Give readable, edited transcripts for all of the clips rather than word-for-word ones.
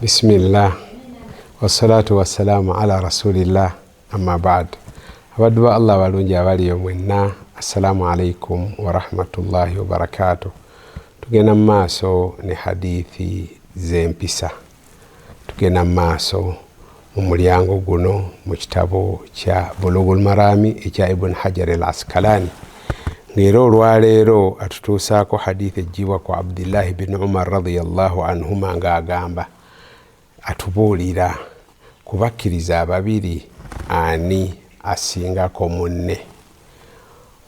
Bismillah wassalatu wassalamu ala rasulillah amma ba'd. Abaddu ba Allah balungi abaliyo mwenna, assalamu alaikum wa rahmatullahi wa barakatuh. Tugenda maaso ne hadithi z'empisa. Tugenda maaso mu mulyango guno mu kitabo kya Bulughul Marami ekya Ibn Hajar al-Asqalani. Ngero olwaleero atutuusaako hadithi ejjibwa ku Abdullah ibn Umar radiyallahu anhuma ng'agamba atubuulira kubakkiriza ababiri ani asingako munne.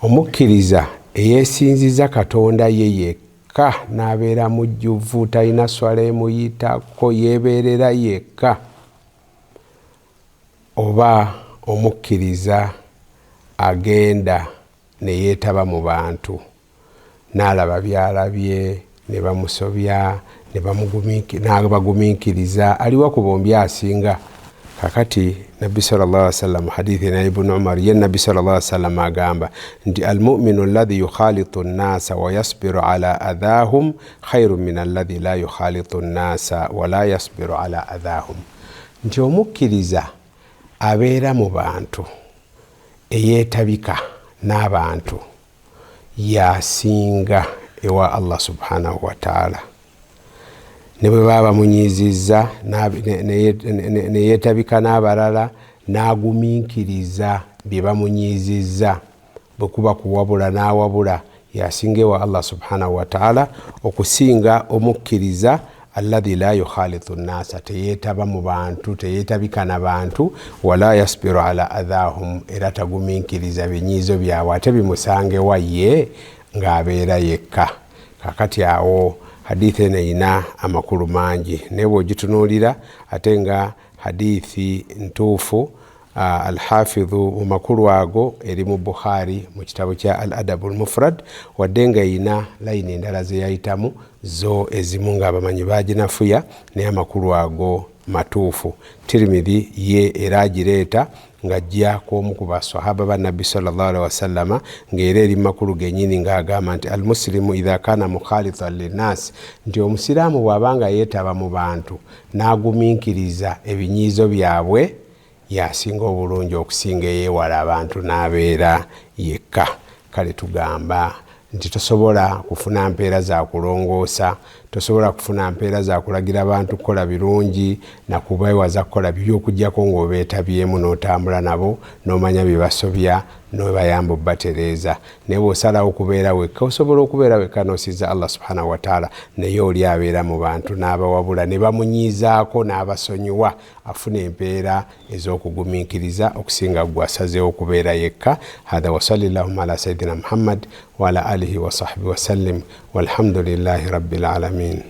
Omukkiriza eyeesinziza Katonda ye yekka n'abeera mujjuvu, talina swala emuyitako, yeebeerera yekka, oba omukkiriza agenda ne yeetaba mu bantu n'alaba byalabye ne bamusobya n'abagumiikiriza, aliwa ku bombi asinga. Kakati Nabbi sallallahu alaihi wasallam hadithi na Ibn Umar ye Nabbi sallallahu alaihi wasallam agamba nti almu'minu alladhi yukhalitu an-nasa wa yasbiru ala adhahum khairun min alladhi la yukhalitu an-nasa wa la yasbiru ala adhahum. Nti omukkiriza abeera mu bantu eyeetabika n'abantu yasinga ewa Allah subhanahu wa ta'ala. Ne bwe baba munyiizizza ne yeetabika n'abalala n'agumiikiriza bye bamunyiizizza, bwe kuba kuwabula n'awabula, yasinga ewa Allah subhanahu wa ta'ala okusinga omukkiriza alladhi la yukhalitu nnasa, teyeetaba mu bantu, teyeetabika na bantu, wala yasbiru ala adhahum, era tagumiikiriza binyiizo byabwe ate bimusange wa ye ng'abeera yekka. Kakati awo hadithi ena amakulu mangi, naye bw'ogitunuulira ate nga hadithi ntuufu. Al-Hafidhu mu makulu ago eri mu Bukhari mu kitabo kya Al-Adabul Mufrad, wadde nga ina layini endala ze yayitamu zo ezimu ng'abamanyi baginafuya, naye amakulu ago matuufu. Tirmidhi ye era agireeta ng'ajja kw'omu ku basahaba ba Nabbi sallallahu alaihi wasallama, ng'era eri makulu gennyini ng'agamba nti al-muslimu idha kana mukhalitan linnas, nti omusiraamu bw'abanga yeetaba mu bantu n'agumiikiriza ebinyiizo byabwe, yasinga obulungi okusinga eyeewala abantu n'abeera yekka. Kale tugamba nti tosobola kufuna mpeera za kulongoosa, tosobola kufuna mpeera za kulagira abantu kukola birungi na kubeewaza kukola bibi okuggyako ng'obeetabyemu n'otambula nabo n'omanya bye basobya n'obayamba obbatereeza. Naye bw'osalawo okubeera wekka, osobola okubeera wekka n'osinza Allah subhanahu wa ta'ala, naye oli abeera mu bantu n'abawabula ne bamunyiizaako n'abasonyiwa, afuna empeera ez'okugumiikiriza okusinga gwe asazeewo okubeera yekka. Hadha wa sallallahu ala sayyidina Muhammad wa ala alihi wa sahbihi wa sallim walhamdulillahi rabbil alamin.